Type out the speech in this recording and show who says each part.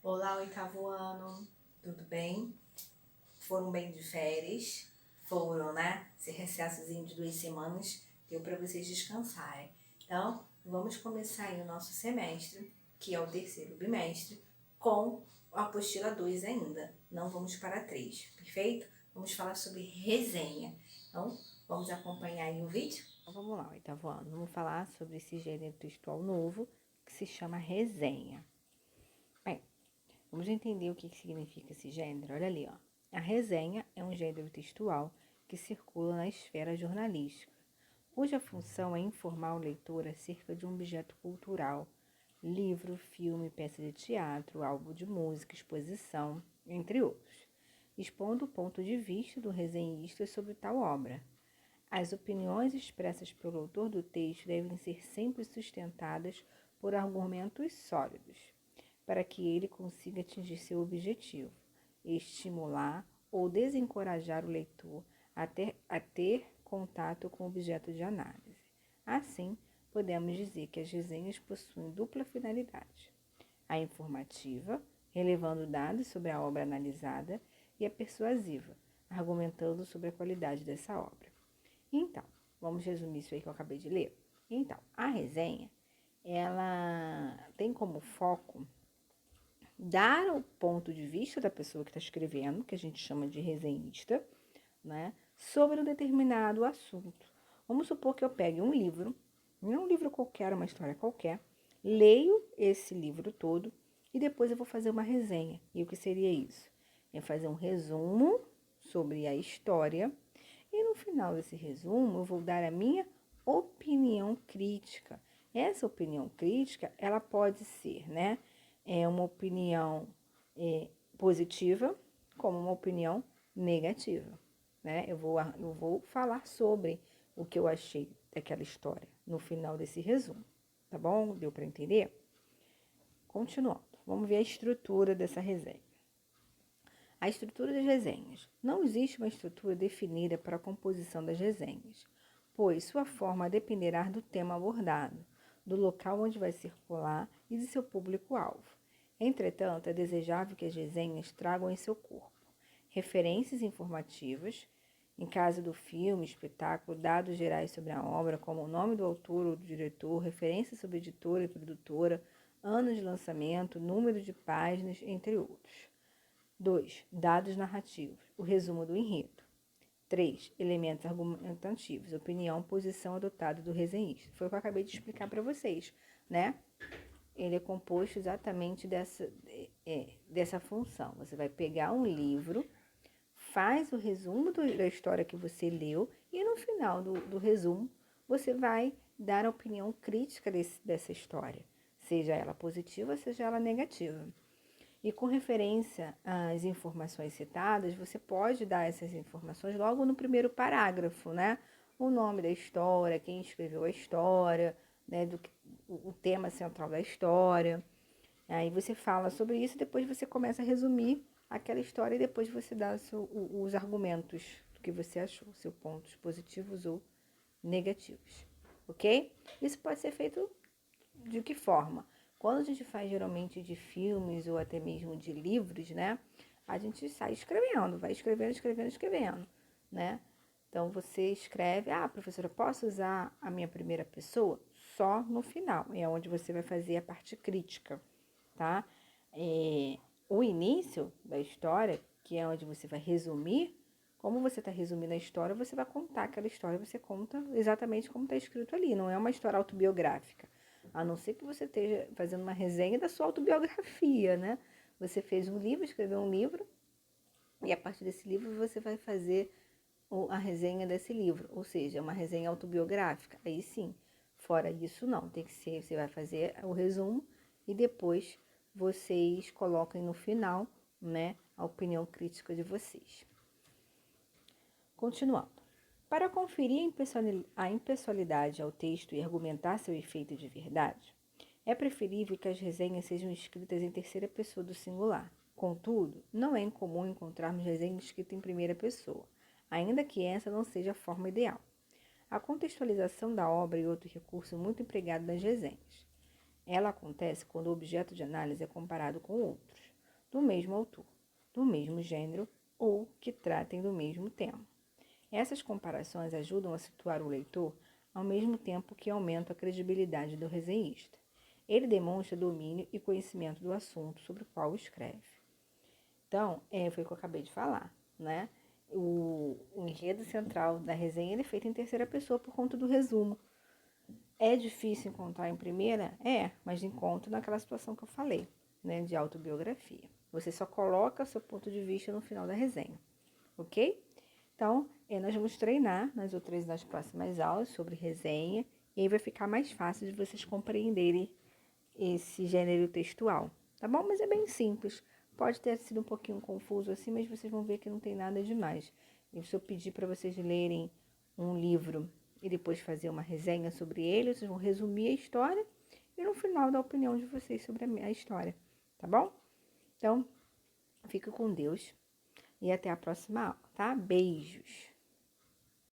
Speaker 1: Olá, oitavo ano, tudo bem? Foram bem de férias? Foram, né? Esse recessozinho de 2 semanas deu para vocês descansarem. Então, vamos começar aí o nosso semestre, que é o terceiro bimestre, com a apostila 2 ainda. Não vamos para a 3, perfeito? Vamos falar sobre resenha. Então, vamos acompanhar aí o vídeo?
Speaker 2: Então, vamos lá, oitavo ano. Vamos falar sobre esse gênero textual novo que se chama resenha. Bem, vamos entender o que significa esse gênero. Olha ali, ó. A resenha é um gênero textual que circula na esfera jornalística, cuja função é informar o leitor acerca de um objeto cultural, livro, filme, peça de teatro, álbum de música, exposição, entre outros, expondo o ponto de vista do resenhista sobre tal obra. As opiniões expressas pelo autor do texto devem ser sempre sustentadas por argumentos sólidos, para que ele consiga atingir seu objetivo, estimular ou desencorajar o leitor a ter contato com o objeto de análise. Assim, podemos dizer que as resenhas possuem dupla finalidade: a informativa, relevando dados sobre a obra analisada, e a persuasiva, argumentando sobre a qualidade dessa obra. Então, vamos resumir isso aí que eu acabei de ler? Então, a resenha, ela tem como foco dar o ponto de vista da pessoa que está escrevendo, que a gente chama de resenhista, né, sobre um determinado assunto. Vamos supor que eu pegue um livro, não é um livro qualquer, uma história qualquer, leio esse livro todo e depois eu vou fazer uma resenha. E o que seria isso? É fazer um resumo sobre a história e no final desse resumo eu vou dar a minha opinião crítica. Essa opinião crítica, ela pode ser, né, uma opinião positiva, como uma opinião negativa, né? Eu vou falar sobre o que eu achei daquela história no final desse resumo, tá bom? Deu para entender? Continuando, vamos ver a estrutura dessa resenha. A estrutura das resenhas. Não existe uma estrutura definida para a composição das resenhas, pois sua forma dependerá do tema abordado, do local onde vai circular e de seu público-alvo. Entretanto, é desejável que as resenhas tragam em seu corpo referências informativas, em caso do filme, espetáculo, dados gerais sobre a obra, como o nome do autor ou do diretor, referências sobre editora e produtora, ano de lançamento, número de páginas, entre outros. 2. Dados narrativos. O resumo do enredo. 3. Elementos argumentativos. Opinião, posição adotada do resenhista. Foi o que eu acabei de explicar para vocês, né? Ele é composto exatamente dessa função. Você vai pegar um livro, faz o resumo da história que você leu e no final do resumo você vai dar a opinião crítica dessa história, seja ela positiva, seja ela negativa. E com referência às informações citadas, você pode dar essas informações logo no primeiro parágrafo, né? O nome da história, quem escreveu a história, né? O tema central da história. Aí você fala sobre isso, depois você começa a resumir aquela história e depois você dá os argumentos do que você achou, seus pontos positivos ou negativos, ok? Isso pode ser feito de que forma? Quando a gente faz geralmente de filmes ou até mesmo de livros, né? A gente sai escrevendo, vai escrevendo, escrevendo, escrevendo, né? Então você escreve, professora, posso usar a minha primeira pessoa? Só no final, é onde você vai fazer a parte crítica, tá? O início da história, que é onde você vai resumir, como você está resumindo a história, você vai contar aquela história, você conta exatamente como está escrito ali, não é uma história autobiográfica. A não ser que você esteja fazendo uma resenha da sua autobiografia, né? Você fez um livro, escreveu um livro, e a partir desse livro você vai fazer a resenha desse livro, ou seja, uma resenha autobiográfica. Aí sim, fora isso não, tem que ser, você vai fazer o resumo e depois vocês coloquem no final, né, a opinião crítica de vocês. Continuando. Para conferir a impessoalidade ao texto e argumentar seu efeito de verdade, é preferível que as resenhas sejam escritas em terceira pessoa do singular. Contudo, não é incomum encontrarmos resenhas escritas em primeira pessoa, ainda que essa não seja a forma ideal. A contextualização da obra é outro recurso muito empregado nas resenhas. Ela acontece quando o objeto de análise é comparado com outros. do mesmo autor, do mesmo gênero ou que tratem do mesmo tema. Essas comparações ajudam a situar o leitor ao mesmo tempo que aumentam a credibilidade do resenhista. Ele demonstra domínio e conhecimento do assunto sobre o qual escreve. Então, foi o que eu acabei de falar, né? O enredo central da resenha ele é feito em terceira pessoa por conta do resumo. É difícil encontrar em primeira? Mas encontro naquela situação que eu falei, né, de autobiografia. Você só coloca o seu ponto de vista no final da resenha, ok? Então, nós vamos treinar nas próximas aulas sobre resenha e aí vai ficar mais fácil de vocês compreenderem esse gênero textual, tá bom? Mas é bem simples. Pode ter sido um pouquinho confuso assim, mas vocês vão ver que não tem nada demais. E se eu pedir para vocês lerem um livro e depois fazer uma resenha sobre ele, vocês vão resumir a história e no final dar a opinião de vocês sobre a história, tá bom? Então, fica com Deus e até a próxima aula, tá? Beijos!